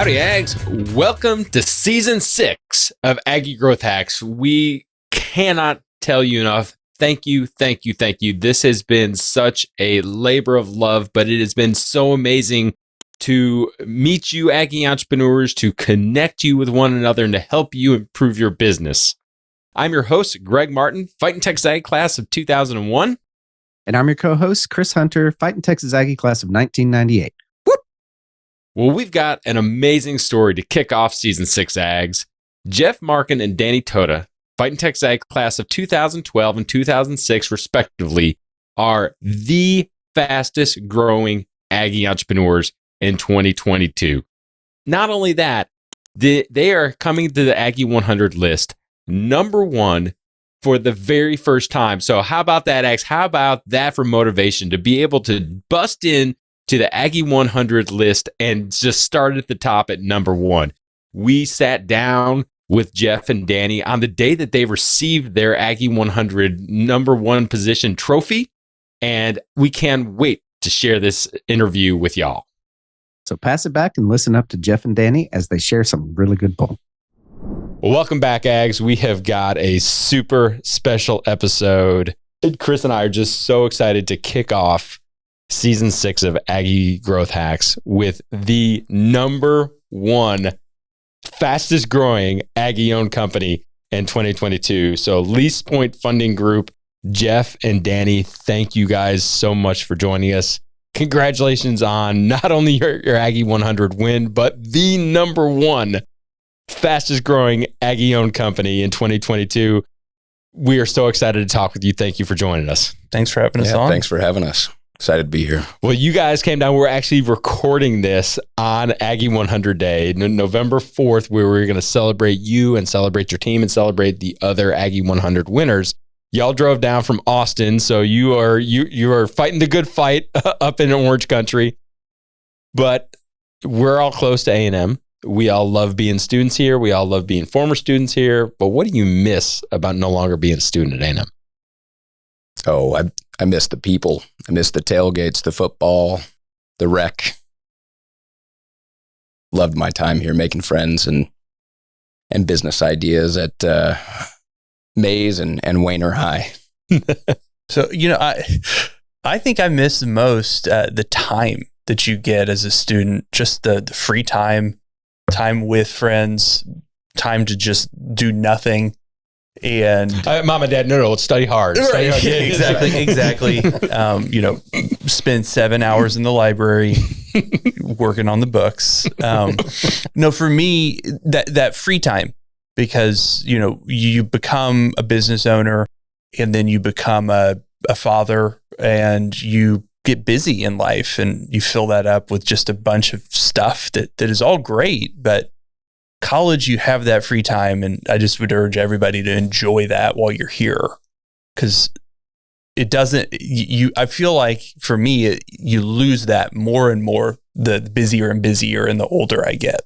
Howdy, Ags. Welcome to Season 6 of Aggie Growth Hacks. We cannot tell you enough. Thank you. This has been such a labor of love, but it has been so amazing to meet you, Aggie entrepreneurs, to connect you with one another, and to help you improve your business. I'm your host, Greg Martin, Fighting Texas Aggie class of 2001. And I'm your co-host, Chris Hunter, Fighting Texas Aggie class of 1998. Well, we've got an amazing story to kick off Season 6 Ags. Jeff Markim and Daniel Totah, Fighting Texas Aggie class of 2012 and 2006, respectively, are the fastest growing Aggie entrepreneurs in 2022. Not only that, they are coming to the Aggie100 list, #1 for the very first time. So how about that, Ags? How about that for motivation to be able to bust in to the Aggie100 list and just start at the top at #1. We sat down with Jeff and Danny on the day that they received their Aggie100 #1 position trophy, and we can't wait to share this interview with y'all. So pass it back and listen up to Jeff and Danny as they share some really good bull. Well, welcome back, Ags. We have got a super special episode. Chris and I are just so excited to kick off Season 6 of Aggie Growth Hacks with the #1 fastest growing Aggie-owned company in 2022. So LeasePoint Funding Group, Jeff and Danny, thank you guys so much for joining us. Congratulations on not only your Aggie100 win, but the #1 fastest growing Aggie-owned company in 2022. We are so excited to talk with you. Thank you for joining us. Thanks for having us on. Thanks for having us. Excited to be here. Well, you guys came down. We're actually recording this on Aggie100 Day, November 4th, where we're going to celebrate you and celebrate your team and celebrate the other Aggie100 winners. Y'all drove down from Austin, so you are fighting the good fight up in Orange Country. But we're all close to A&M. We all love being students here. We all love being former students here. But what do you miss about no longer being a student at A&M? Oh, I miss the people. I miss the tailgates, the football, the rec. Loved my time here making friends and business ideas at Mays and Wayner High. So, I think I miss the most the time that you get as a student, just the free time with friends, time to just do nothing. And Mom and Dad, no, let's study hard. Right. Exactly. Spend 7 hours in the library working on the books. No, for me, that free time, because, you become a business owner and then you become a father and you get busy in life and you fill that up with just a bunch of stuff that is all great. But college, you have that free time, and I just would urge everybody to enjoy that while you're here, because it doesn't. I feel like for me, you lose that more and more the busier and busier, and the older I get.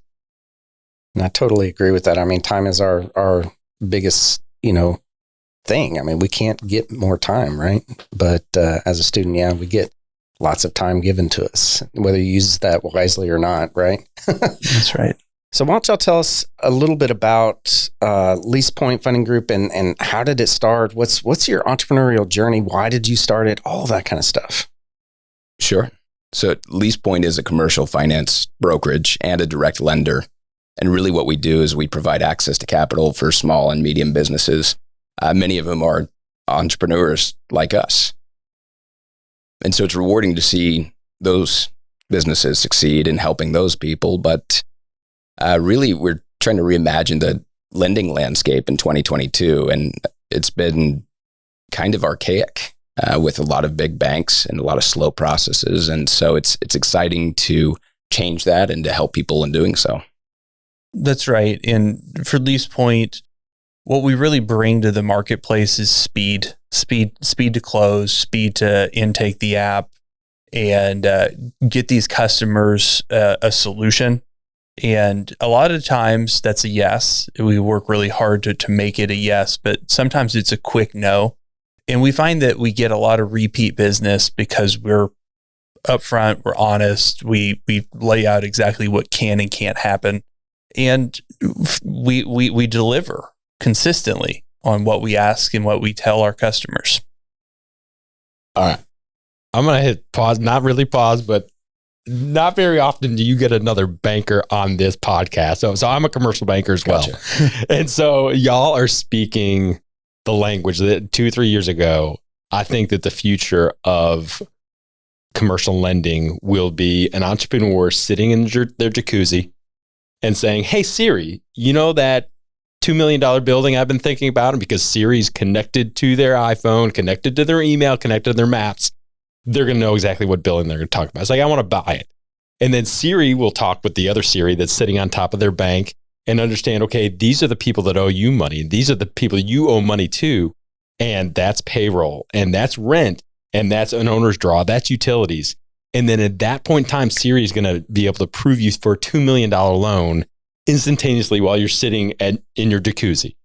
And I totally agree with that. I mean, time is our biggest, thing. I mean, we can't get more time, right? But as a student, we get lots of time given to us, whether you use that wisely or not, right? That's right. So why don't y'all tell us a little bit about LeasePoint Funding Group and how did it start? What's your entrepreneurial journey? Why did you start it? All that kind of stuff. Sure. So LeasePoint is a commercial finance brokerage and a direct lender. And really what we do is we provide access to capital for small and medium businesses. Many of them are entrepreneurs like us. And so it's rewarding to see those businesses succeed in helping those people. But really, we're trying to reimagine the lending landscape in 2022, and it's been kind of archaic with a lot of big banks and a lot of slow processes. And so it's exciting to change that and to help people in doing so. That's right. And for LeasePoint, what we really bring to the marketplace is speed to close, speed to intake the app, and get these customers a solution. And a lot of times that's a yes. We work really hard to make it a yes, but sometimes it's a quick no. And we find that we get a lot of repeat business because we're upfront, we're honest, we lay out exactly what can and can't happen, and we deliver consistently on what we ask and what we tell our customers. All right. I'm going to hit pause, not really pause, but not very often do you get another banker on this podcast. So I'm a commercial banker as well. Gotcha. And so y'all are speaking the language that 2-3 years ago, I think that the future of commercial lending will be an entrepreneur sitting in their jacuzzi and saying, hey, Siri, you know that $2 million building I've been thinking about? And because Siri's connected to their iPhone, connected to their email, connected to their maps, they're going to know exactly what building they're going to talk about. It's like, I want to buy it. And then Siri will talk with the other Siri that's sitting on top of their bank and understand, okay, these are the people that owe you money. These are the people you owe money to. And that's payroll, and that's rent, and that's an owner's draw, that's utilities. And then at that point in time, Siri is going to be able to approve you for a $2 million loan instantaneously while you're sitting in your jacuzzi.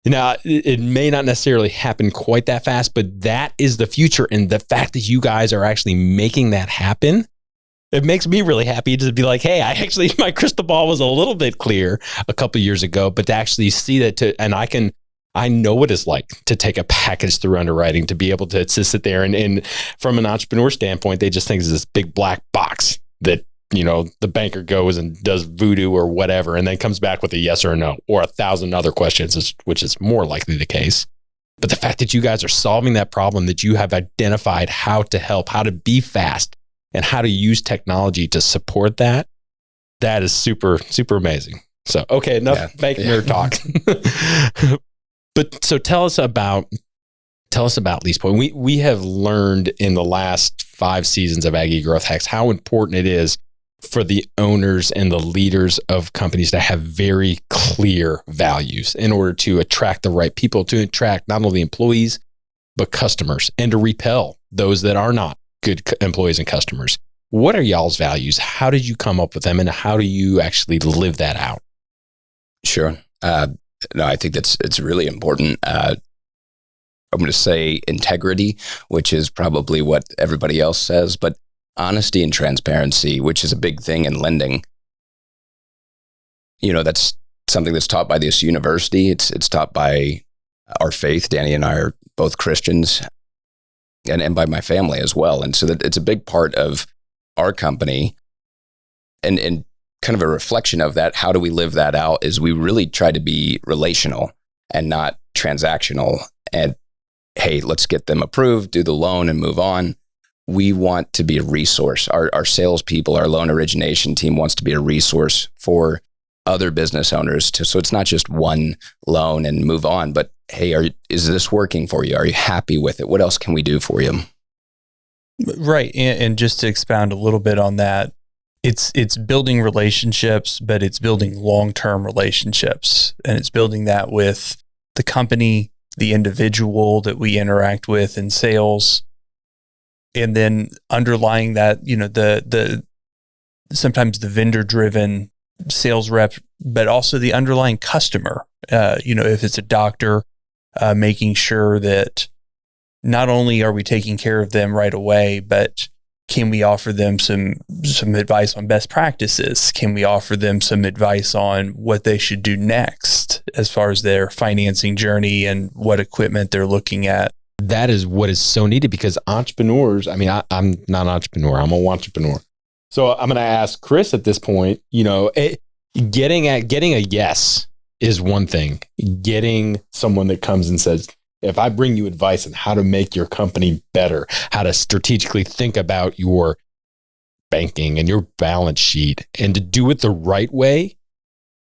Now, it may not necessarily happen quite that fast, but that is the future. And the fact that you guys are actually making that happen, it makes me really happy to be like, hey, my crystal ball was a little bit clear a couple of years ago, but to actually see that and I know what it's like to take a package through underwriting, to be able to sit there and from an entrepreneur standpoint, they just think it's this big black box that, the banker goes and does voodoo or whatever, and then comes back with a yes or a no, or 1,000 other questions, which is more likely the case. But the fact that you guys are solving that problem, that you have identified how to help, how to be fast, and how to use technology to support that is super, super amazing. So, okay, enough bank nerd talk. But so tell us about LeasePoint. We have learned in the last 5 seasons of Aggie Growth Hacks how important it is for the owners and the leaders of companies to have very clear values in order to attract the right people, to attract not only employees, but customers, and to repel those that are not good employees and customers. What are y'all's values? How did you come up with them, and how do you actually live that out? Sure. No, I think it's really important. I'm going to say integrity, which is probably what everybody else says, but honesty and transparency, which is a big thing in lending. That's something that's taught by this university. It's taught by our faith. Danny and I are both Christians, and by my family as well. And so that it's a big part of our company, and kind of a reflection of that. How do we live that out? Is we really try to be relational and not transactional. And hey, let's get them approved, do the loan, and move on. We want to be a resource. Our salespeople, our loan origination team wants to be a resource for other business owners. So it's not just one loan and move on, but hey, is this working for you? Are you happy with it? What else can we do for you? Right. And just to expound a little bit on that, it's building relationships, but it's building long-term relationships. And it's building that with the company, the individual that we interact with in sales, and then underlying that, the sometimes the vendor-driven sales rep, but also the underlying customer. If it's a doctor, making sure that not only are we taking care of them right away, but can we offer them some advice on best practices? Can we offer them some advice on what they should do next as far as their financing journey and what equipment they're looking at? That is what is so needed, because entrepreneurs, I'm not an entrepreneur, I'm a wantrepreneur. So I'm going to ask Chris at this point, getting a yes is one thing. Getting someone that comes and says, if I bring you advice on how to make your company better, how to strategically think about your banking and your balance sheet and to do it the right way,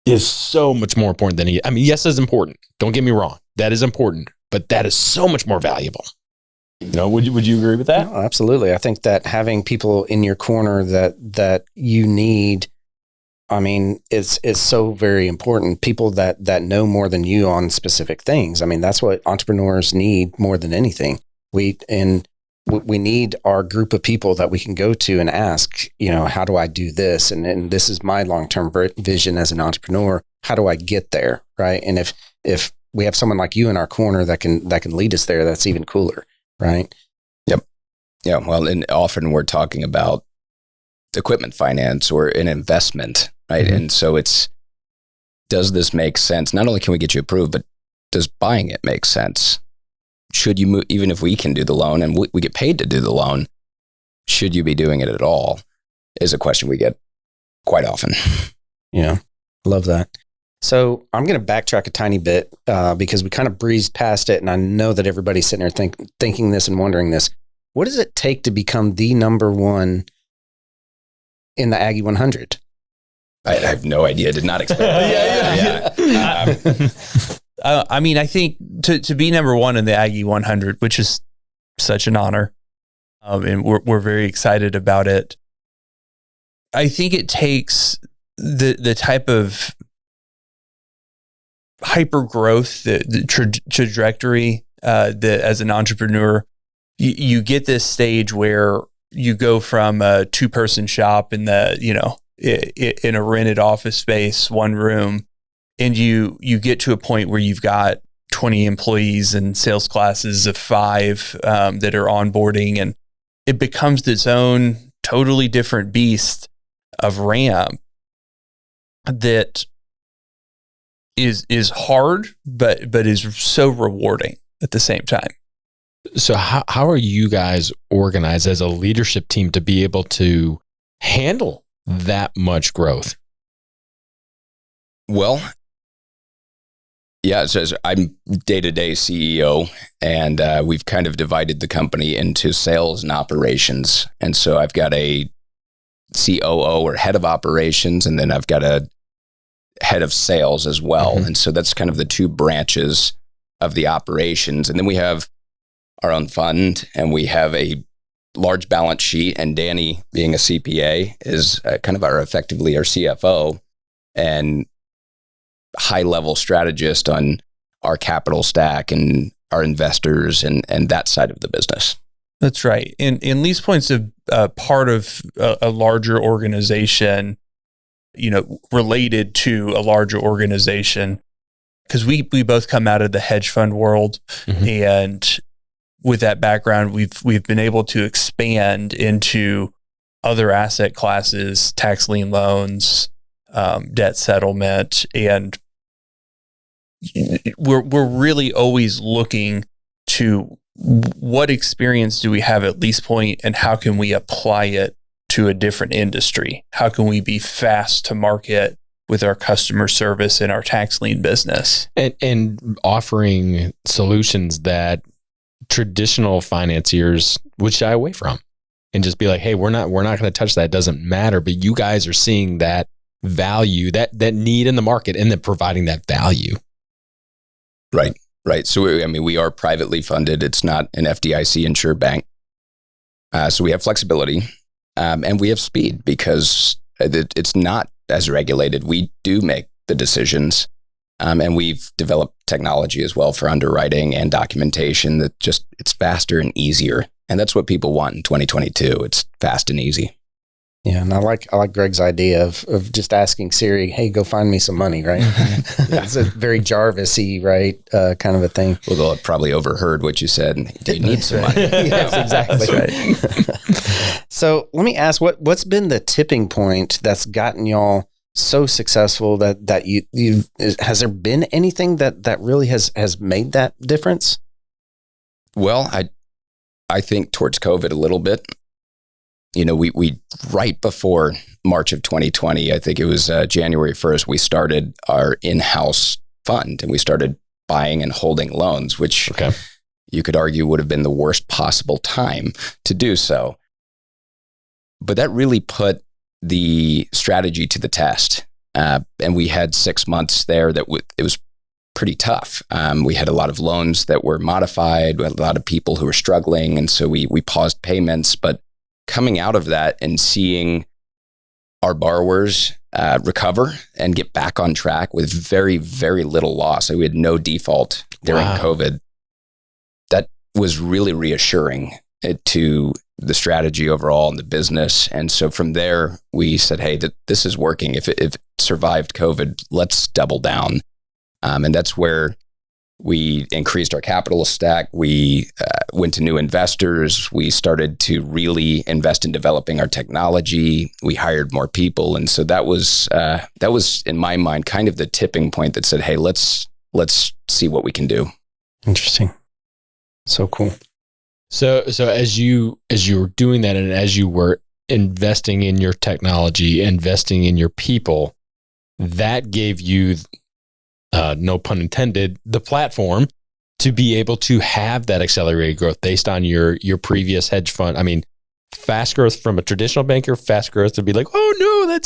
is so much more important than yes is important. Don't get me wrong. That is important, but that is so much more valuable. Would you agree with that? No, absolutely. I think that having people in your corner that you need, it's so very important. People that know more than you on specific things. That's what entrepreneurs need more than anything. We need our group of people that we can go to and ask, how do I do this? And this is my long-term vision as an entrepreneur. How do I get there? Right. And if we have someone like you in our corner that can lead us there, that's even cooler. Right. Yep. Yeah, well, and often we're talking about equipment finance or an investment, right? Mm-hmm. And so does this make sense? Not only can we get you approved, but does buying it make sense? Should you move, even if we can do the loan and we get paid to do the loan, should you be doing it at all? Is a question we get quite often. Yeah, love that. So I'm going to backtrack a tiny bit because we kind of breezed past it, and I know that everybody's sitting there thinking this and wondering this. What does it take to become the number one in the Aggie100? I have no idea. Did not expect that. Yeah. I mean, I think to be number one in the Aggie100, which is such an honor, and we're very excited about it. I think it takes the type of hyper growth, the trajectory that as an entrepreneur, you get this stage where you go from a 2-person shop in in a rented office space, one room, and you get to a point where you've got 20 employees and sales classes of 5 that are onboarding, and it becomes its own totally different beast of ramp that is hard, but is so rewarding at the same time. So how are you guys organized as a leadership team to be able to handle that much growth? Well, yeah, so I'm day-to-day CEO, and we've kind of divided the company into sales and operations. And so I've got a COO or head of operations, and then I've got a head of sales as well. Mm-hmm. And so that's kind of the 2 branches of the operations. And then we have our own fund, and we have a large balance sheet, and Danny, being a CPA, is kind of effectively our CFO and high-level strategist on our capital stack and our investors and that side of the business. That's right. And LeasePoint's a part of a larger organization, related to a larger organization, because we both come out of the hedge fund world. Mm-hmm. And with that background, we've been able to expand into other asset classes, tax lien loans, debt settlement, and we're really always looking to what experience do we have at LeasePoint, and how can we apply it to a different industry? How can we be fast to market with our customer service in our tax lien business, and offering solutions that traditional financiers would shy away from, and just be like, hey, we're not going to touch that. It doesn't matter. But you guys are seeing that value, that need in the market, and then providing that value. Right. So, we are privately funded. It's not an FDIC insured bank. So we have flexibility, and we have speed because it's not as regulated. We do make the decisions. And we've developed technology as well for underwriting and documentation that it's faster and easier. And that's what people want in 2022. It's fast and easy. Yeah, and I like Greg's idea of just asking Siri, "Hey, go find me some money," right? Mm-hmm. Yeah. It's a very Jarvis-y, right, kind of a thing. Well, they'll have probably overheard what you said. Do you need some money? Yes, exactly. Right. So let me ask, what's been the tipping point that's gotten y'all so successful that you has there been anything that really has made that difference? Well, I think towards COVID a little bit. We right before March of 2020, I think it was January 1st, we started our in-house fund, and we started buying and holding loans, which you could argue would have been the worst possible time to do so. But that really put the strategy to the test. And we had 6 months there that it was pretty tough. We had a lot of loans that were modified. We had a lot of people who were struggling. And so we paused payments. But coming out of that and seeing our borrowers recover and get back on track with very, very little loss. So we had no default during COVID. That was really reassuring to the strategy overall and the business. And so from there, we said, hey, this is working. If it survived COVID, let's double down. And that's where We increased our capital stack. We went to new investors. We started to really invest in developing our technology. We hired more people, and so that was in my mind kind of the tipping point that said, "Hey, let's see what we can do." Interesting. So cool. So as you were doing that, and as you were investing in your technology, investing in your people, that gave you, no pun intended, the platform to be able to have that accelerated growth based on your previous hedge fund. I mean, fast growth from a traditional banker, fast growth to be like, oh no,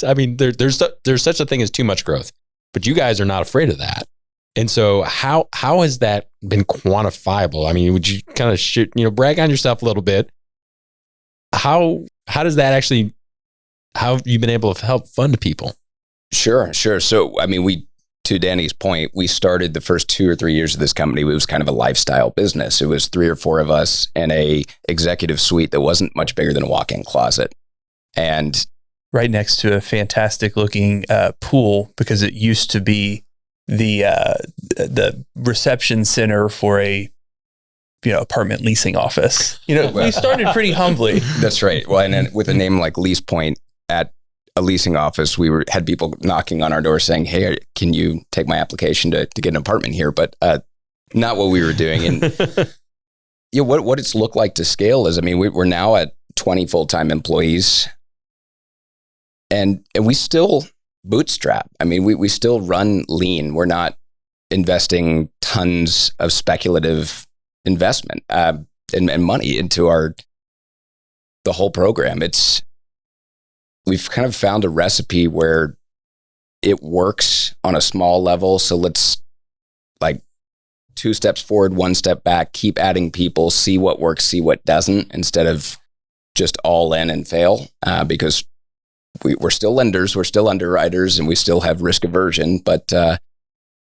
there's such a thing as too much growth, but you guys are not afraid of that. And so how has that been quantifiable? I mean, would you kind of brag on yourself a little bit? How does that actually, how have you been able to help fund people? Sure. So, I mean, to Danny's point, we started the first 2 or 3 years of this company. It was kind of a lifestyle business. It was 3 or 4 of us in a executive suite that wasn't much bigger than a walk-in closet. And right next to a fantastic looking pool, because it used to be the reception center for a apartment leasing office. We started pretty humbly. That's right. Well, and then with a name like LeasePoint, at a leasing office, we had people knocking on our door saying, "Hey, can you take my application to get an apartment here?" But not what we were doing. And what it's looked like to scale is, I mean, we're now at 20 full-time employees, and we still bootstrap. I mean, we still run lean. We're not investing tons of speculative investment and money into the whole program. We've kind of found a recipe where it works on a small level. So let's 2 steps forward, 1 step back, keep adding people, see what works, see what doesn't, instead of just all in and fail, because we're still lenders, we're still underwriters, and we still have risk aversion, but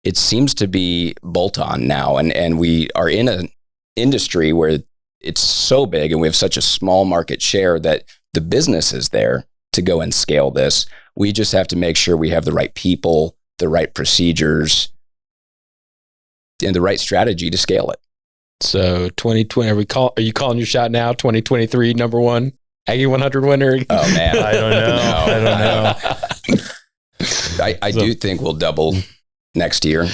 it seems to be bolt-on now. And we are in an industry where it's so big and we have such a small market share that the business is there to go and scale this. We just have to make sure we have the right people, the right procedures, and the right strategy to scale it. So 2020, are you calling your shot now? 2023 number 1 Aggie100 winner? Oh man, I don't know. I do think we'll double next year.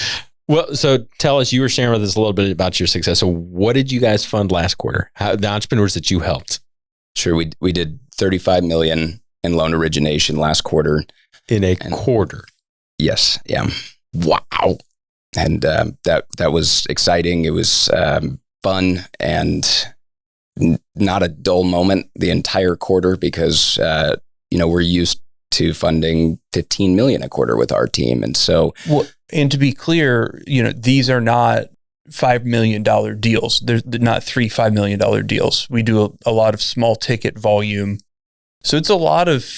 Well, so tell us, you were sharing with us a little bit about your success. So what did you guys fund last quarter? The entrepreneurs that you helped? Sure. We did $35 million in loan origination last quarter. In a quarter? Yes. Yeah. Wow. And that was exciting. It was fun and not a dull moment the entire quarter, because we're used to funding $15 million a quarter with our team. And so, well, and to be clear, these are not $5 million deals. They're not 3 $5 million deals. We do a lot of small ticket volume. So it's a lot of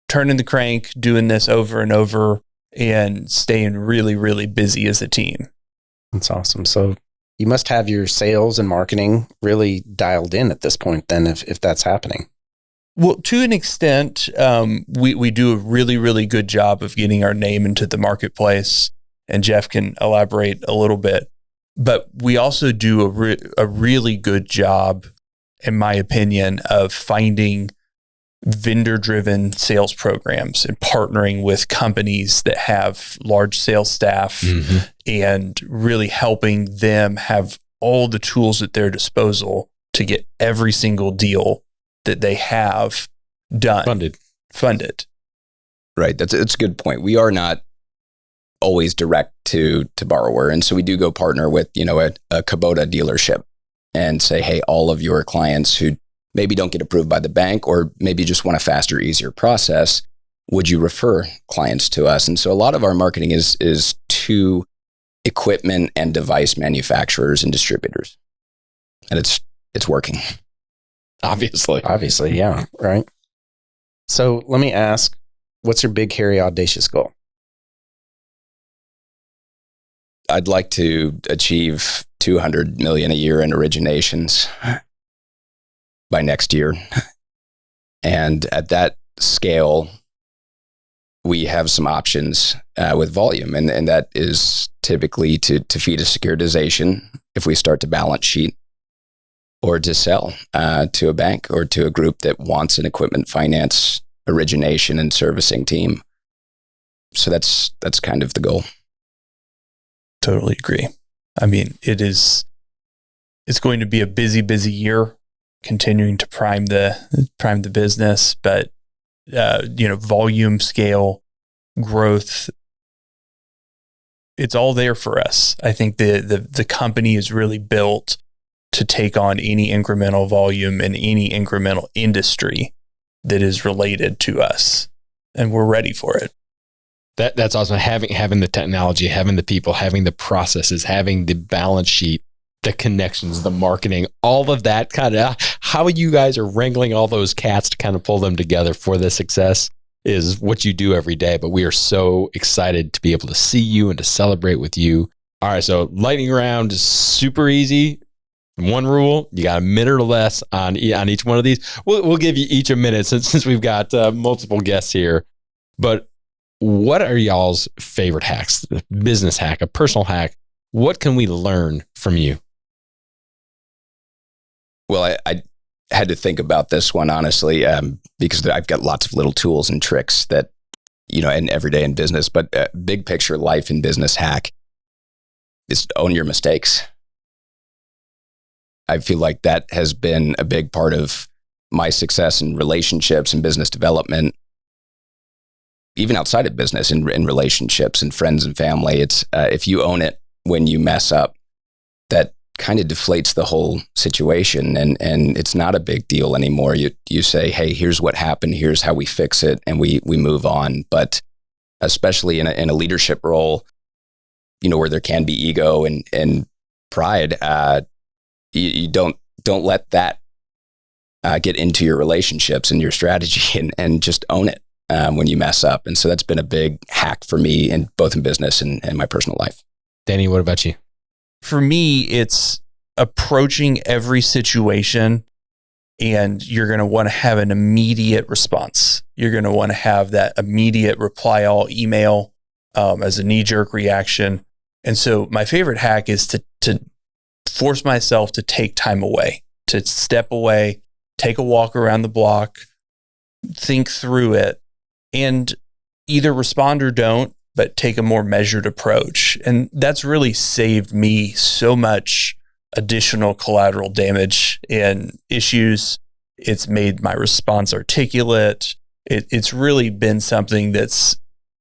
turning the crank, doing this over and over, and staying really, really busy as a team. That's awesome. So you must have your sales and marketing really dialed in at this point then, if that's happening. Well, to an extent, we do a really, really good job of getting our name into the marketplace, and Jeff can elaborate a little bit. But we also do a really good job, in my opinion, of finding vendor-driven sales programs and partnering with companies that have large sales staff, and really helping them have all the tools at their disposal to get every single deal that they have done. Funded. Right. That's a good point. We are not always direct to borrower. And so we do go partner with, a Kubota dealership and say, hey, all of your clients who maybe don't get approved by the bank, or maybe just want a faster, easier process, would you refer clients to us? And so a lot of our marketing is to equipment and device manufacturers and distributors. And it's working. Obviously, yeah, right. So let me ask, what's your big, hairy, audacious goal? I'd like to achieve $200 million a year in originations by next year. And at that scale, we have some options with volume, and that is typically to feed a securitization if we start to balance sheet, or to sell to a bank or to a group that wants an equipment finance origination and servicing team. So that's kind of the goal. Totally agree. I mean, it's going to be a busy year, continuing to prime the business, but volume, scale, growth, it's all there for us. I think the company is really built to take on any incremental volume in any incremental industry that is related to us, and we're ready for it. That's awesome. Having the technology, having the people, having the processes, having the balance sheet, the connections, the marketing, all of that kind of how you guys are wrangling all those cats to kind of pull them together for the success is what you do every day. But we are so excited to be able to see you and to celebrate with you. All right. So lightning round is super easy. One rule, you got a minute or less on each one of these. We'll give you each a minute since we've got multiple guests here. But what are y'all's favorite hacks? A business hack, a personal hack. What can we learn from you? Well, I had to think about this one, honestly, because I've got lots of little tools and tricks that, in everyday in business, but big picture life and business hack is own your mistakes. I feel like that has been a big part of my success in relationships and business development, even outside of business, in relationships and friends and family. It's if you own it when you mess up, that kind of deflates the whole situation, and it's not a big deal anymore. You say, hey, here's what happened, here's how we fix it, and we move on. But especially in a leadership role, where there can be ego and pride, you don't let that get into your relationships and your strategy, and just own it when you mess up. And so that's been a big hack for me, in both in business and my personal life. Danny, what about you? For me, it's approaching every situation, and you're going to want to have an immediate response. You're going to want to have that immediate reply all email as a knee-jerk reaction. And so my favorite hack is to force myself to take time away, to step away, take a walk around the block, think through it, and either respond or don't, but take a more measured approach. And that's really saved me so much additional collateral damage and issues. It's made my response articulate. It's really been something that's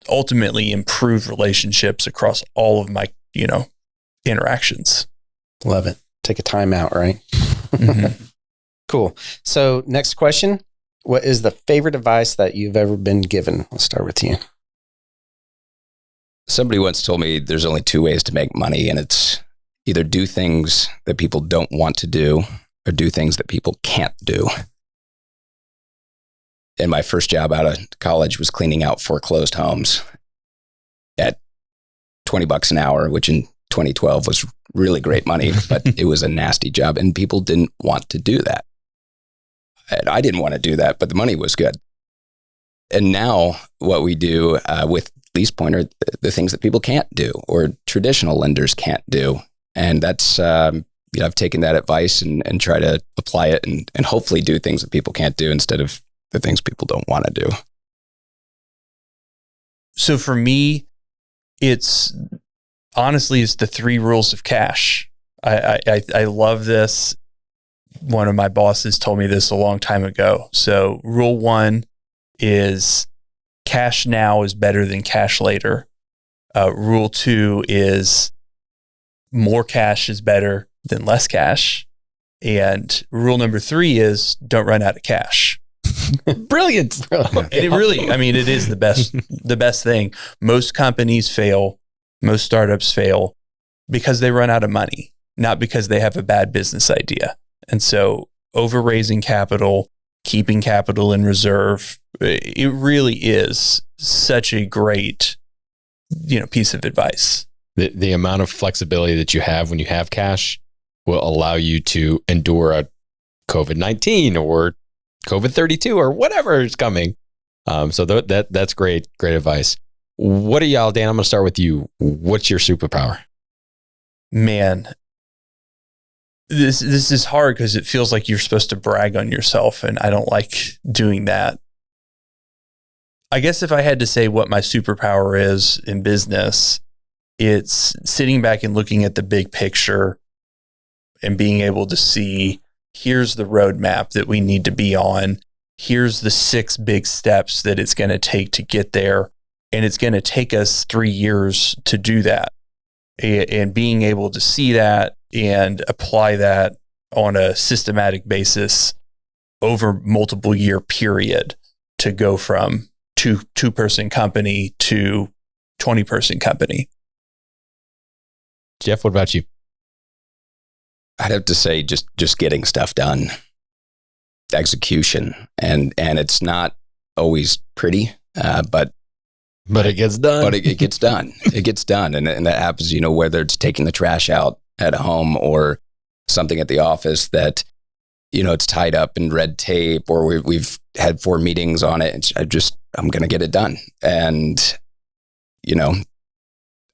ultimately improved relationships across all of my, interactions. Love it. Take a time out, right? Mm-hmm. Cool. So next question. What is the favorite advice that you've ever been given? I'll start with you. Somebody once told me there's only two ways to make money, and it's either do things that people don't want to do or do things that people can't do. And my first job out of college was cleaning out foreclosed homes at $20 an hour, which in 2012 was really great money, but it was a nasty job, and people didn't want to do that. And I didn't want to do that, but the money was good. And now what we do with LeasePoint are the things that people can't do or traditional lenders can't do. And that's, I've taken that advice and try to apply it and hopefully do things that people can't do instead of the things people don't want to do. So for me, it's the 3 rules of cash. I love this. One of my bosses told me this a long time ago. So rule 1 is cash now is better than cash later. Rule 2 is more cash is better than less cash. And rule number 3 is don't run out of cash. Brilliant. And it really, it is the best thing. Most companies fail. Most startups fail because they run out of money, not because they have a bad business idea. And so over raising capital, keeping capital in reserve, it really is such a great, piece of advice. The amount of flexibility that you have when you have cash will allow you to endure a COVID-19 or COVID-32 or whatever is coming. So that's great advice. What are y'all, Dan? I'm going to start with you. What's your superpower? Man, this is hard because it feels like you're supposed to brag on yourself, and I don't like doing that. I guess if I had to say what my superpower is in business, it's sitting back and looking at the big picture and being able to see, here's the roadmap that we need to be on. Here's the 6 big steps that it's going to take to get there. And it's going to take us 3 years to do that. And being able to see that and apply that on a systematic basis over multiple year period to go from two-person company to 20-person company. Jeff, what about you? I'd have to say just getting stuff done, execution, and it's not always pretty, but it gets done. But it gets done. It gets done, and that happens. Whether it's taking the trash out at home or something at the office that it's tied up in red tape, or we've had 4 meetings on it. I'm going to get it done, and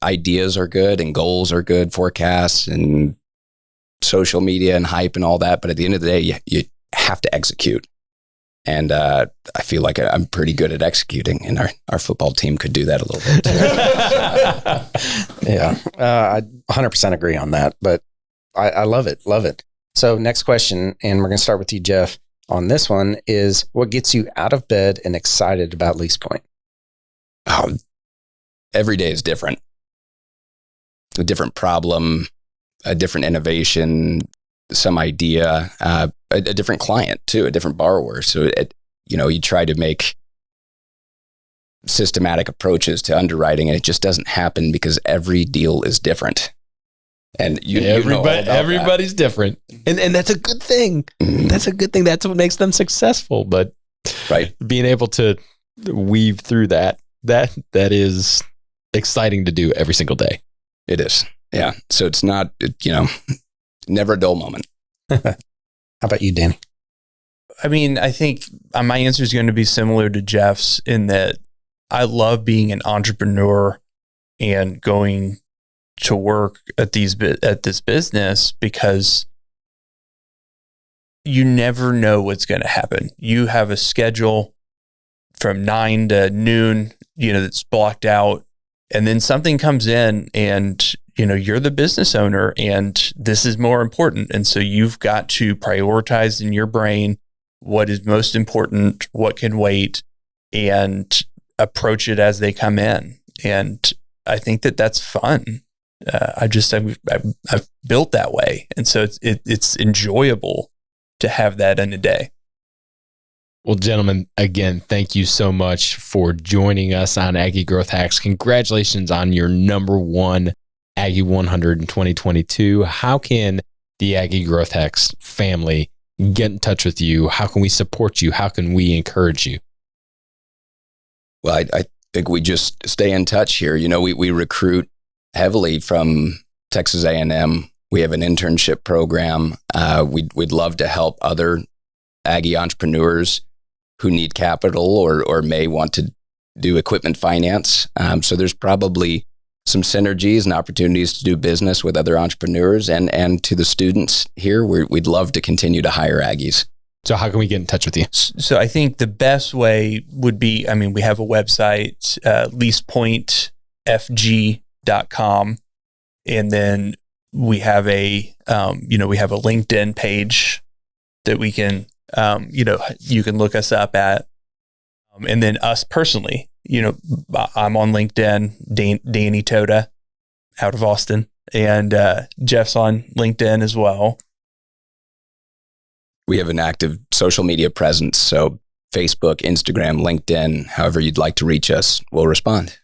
ideas are good and goals are good, forecasts and social media and hype and all that. But at the end of the day, you have to execute. And I feel like I'm pretty good at executing, and our football team could do that a little bit. Yeah, I 100% agree on that. But I love it. Love it. So next question, and we're going to start with you, Jeff. On this one is, what gets you out of bed and excited about LeasePoint? Oh, every day is different. A different problem, a different innovation, some idea, a different client too, a different borrower. So you try to make systematic approaches to underwriting, and it just doesn't happen because every deal is different. And everybody's different, and that's a good thing. Mm-hmm. That's a good thing. That's what makes them successful. But being able to weave through that is exciting to do every single day. It is, yeah. So it's not, never a dull moment. How about you, Danny? I mean, I think my answer is going to be similar to Jeff's in that I love being an entrepreneur and going to work at this business, because you never know what's going to happen. You have a schedule from 9 to noon, that's blocked out, and then something comes in and you're the business owner and this is more important. And so you've got to prioritize in your brain what is most important, what can wait, and approach it as they come in. And I think that's fun. I've built that way. And so it's enjoyable to have that in a day. Well, gentlemen, again, thank you so much for joining us on Aggie Growth Hacks. Congratulations on your #1 Aggie100 in 2022. How can the Aggie Growth Hacks family get in touch with you? How can we support you? How can we encourage you? Well, I think we just stay in touch here. We recruit heavily from Texas A&M. We have an internship program. We'd love to help other Aggie entrepreneurs who need capital or may want to do equipment finance. So there's probably some synergies and opportunities to do business with other entrepreneurs, and to the students here, we'd love to continue to hire Aggies. So how can we get in touch with you? So I think the best way would be, we have a website, LeasePointFG.com. And then we have we have a LinkedIn page that we can, you can look us up at. And then us personally, I'm on LinkedIn, Daniel Totah out of Austin, and Jeff's on LinkedIn as well. We have an active social media presence. So Facebook, Instagram, LinkedIn, however you'd like to reach us, we'll respond.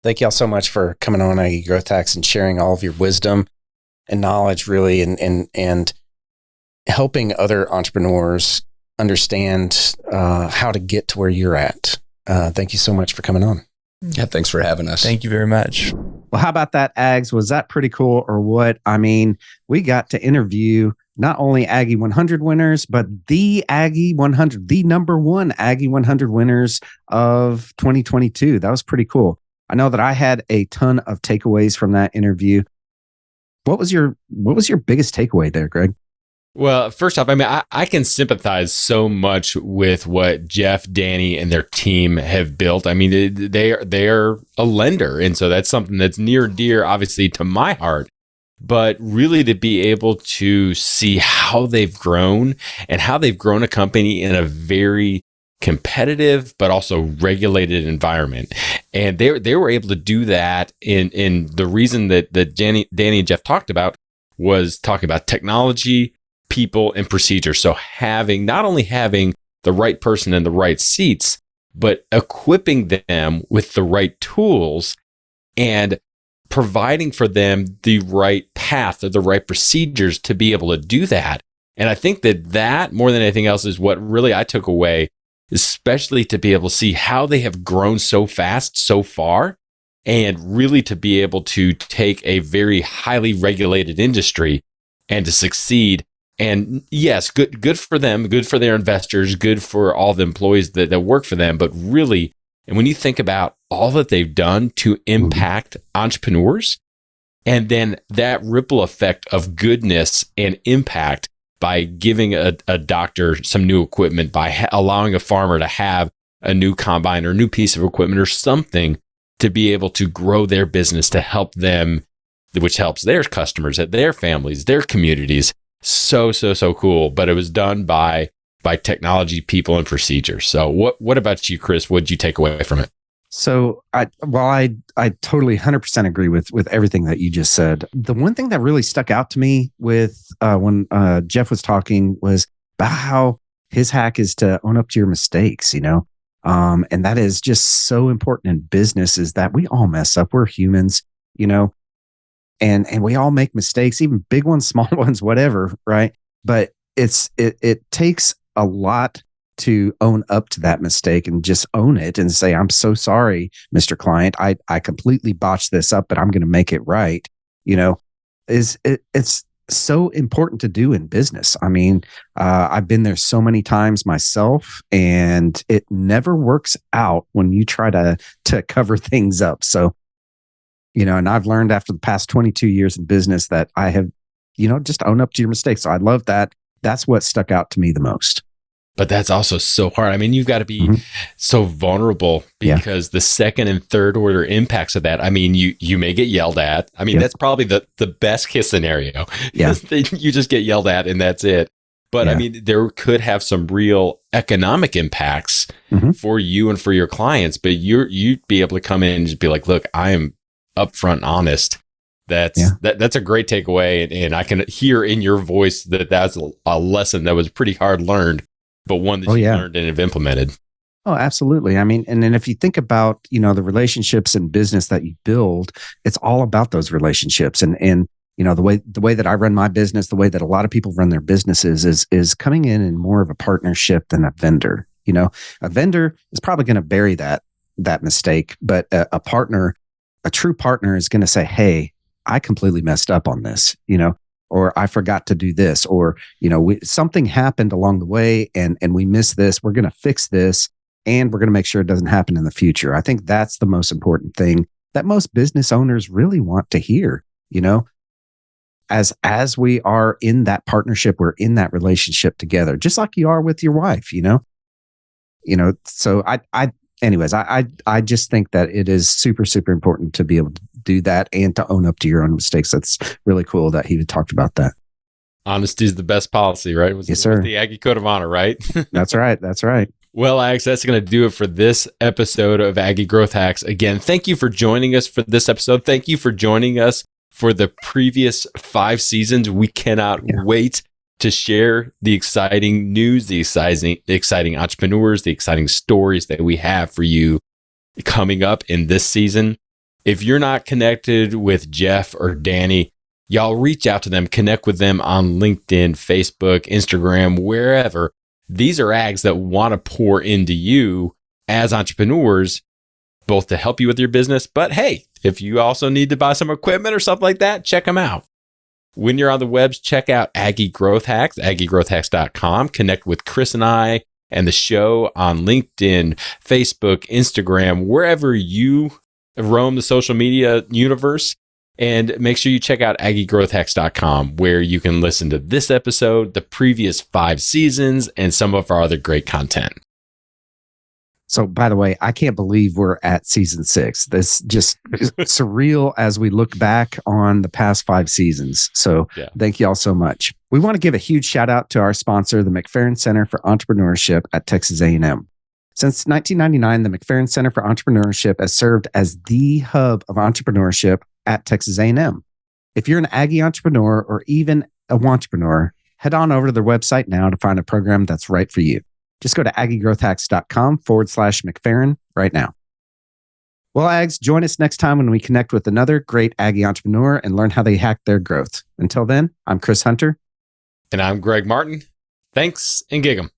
Thank y'all so much for coming on Aggie Growth Hacks and sharing all of your wisdom and knowledge, really, and helping other entrepreneurs understand how to get to where you're at. Thank you so much for coming on. Yeah, thanks for having us. Thank you very much. Well, how about that, Ags? Was that pretty cool or what? We got to interview not only Aggie100 winners, but the Aggie100, the number one Aggie100 winners of 2022. That was pretty cool. I know that I had a ton of takeaways from that interview. What was your biggest takeaway there, Greg? Well, first off, I mean, I can sympathize so much with what Jeff, Danny, and their team have built. I mean, they're a lender, and so that's something that's near and dear, obviously, to my heart. But really, to be able to see how they've grown and how they've grown a company in a very competitive but also regulated environment, and they were able to do that. In the reason that Danny and Jeff talked about was talking about technology, people, and procedures. So not only having the right person in the right seats, but equipping them with the right tools and providing for them the right path or the right procedures to be able to do that. And I think that more than anything else is what really I took away, especially to be able to see how they have grown so fast so far, and really to be able to take a very highly regulated industry and to succeed. And yes, good for them, good for their investors, good for all the employees that work for them. But really, and when you think about all that they've done to impact entrepreneurs, and then that ripple effect of goodness and impact by giving a doctor some new equipment, by allowing a farmer to have a new combine or a new piece of equipment or something to be able to grow their business to help them, which helps their customers, their families, their communities. So cool. But it was done by technology, people, and procedures. So what about you, Chris? What did you take away from it? So I totally 100% agree with everything that you just said. The one thing that really stuck out to me with when Jeff was talking was about how his hack is to own up to your mistakes, and that is just so important in business, is that we all mess up. We're humans, and we all make mistakes, even big ones, small ones, whatever, right? But it takes a lot to own up to that mistake and just own it and say, I'm so sorry, Mr. Client. I completely botched this up, but I'm going to make it right. It's so important to do in business. I mean, I've been there so many times myself, and it never works out when you try to cover things up. So, and I've learned after the past 22 years in business that I have, just own up to your mistakes. So I love that. That's what stuck out to me the most. But that's also so hard. I mean, you've got to be so vulnerable because the second and third order impacts of that. I mean, you may get yelled at. I mean, that's probably the best case scenario. Yeah. You just get yelled at and that's it. But I mean, there could have some real economic impacts for you and for your clients. But you'd be able to come in and just be like, look, I am upfront and honest. That's a great takeaway. And I can hear in your voice that that's a lesson that was pretty hard learned, but one that you learned and have implemented. Oh, absolutely. I mean, and then if you think about, the relationships in business that you build, it's all about those relationships. And the way that I run my business, the way that a lot of people run their businesses is coming in more of a partnership than a vendor. A vendor is probably going to bury that mistake, but a partner, a true partner, is going to say, hey, I completely messed up on this, or I forgot to do this, or, something happened along the way and we missed this. We're going to fix this, and we're going to make sure it doesn't happen in the future. I think that's the most important thing that most business owners really want to hear, as we are in that partnership, we're in that relationship together, just like you are with your wife, so I just think that it is super, super important to be able to do that and to own up to your own mistakes. That's really cool that he talked about that. Honesty is the best policy, right? Yes, sir. The Aggie Code of Honor, right? That's right. That's right. Well, Alex, that's going to do it for this episode of Aggie Growth Hacks. Again, thank you for joining us for this episode. Thank you for joining us for the previous 5 seasons. We cannot wait to share the exciting news, the exciting entrepreneurs, the exciting stories that we have for you coming up in this season. If you're not connected with Jeff or Danny, y'all reach out to them, connect with them on LinkedIn, Facebook, Instagram, wherever. These are ags that want to pour into you as entrepreneurs, both to help you with your business. But hey, if you also need to buy some equipment or something like that, check them out. When you're on the webs, check out Aggie Growth Hacks, aggiegrowthhacks.com. Connect with Chris and I and the show on LinkedIn, Facebook, Instagram, wherever you roam the social media universe. And make sure you check out aggiegrowthhacks.com, where you can listen to this episode, the previous 5 seasons, and some of our other great content. So, by the way, I can't believe we're at season 6. This just is surreal as we look back on the past 5 seasons. So, Thank you all so much. We want to give a huge shout out to our sponsor, the McFerrin Center for Entrepreneurship at Texas A&M. Since 1999, the McFerrin Center for Entrepreneurship has served as the hub of entrepreneurship at Texas A&M. If you're an Aggie entrepreneur or even a wantrepreneur, head on over to their website now to find a program that's right for you. Just go to aggiegrowthhacks.com/McFerrin right now. Well, Ags, join us next time when we connect with another great Aggie entrepreneur and learn how they hack their growth. Until then, I'm Chris Hunter. And I'm Greg Martin. Thanks and gig 'em.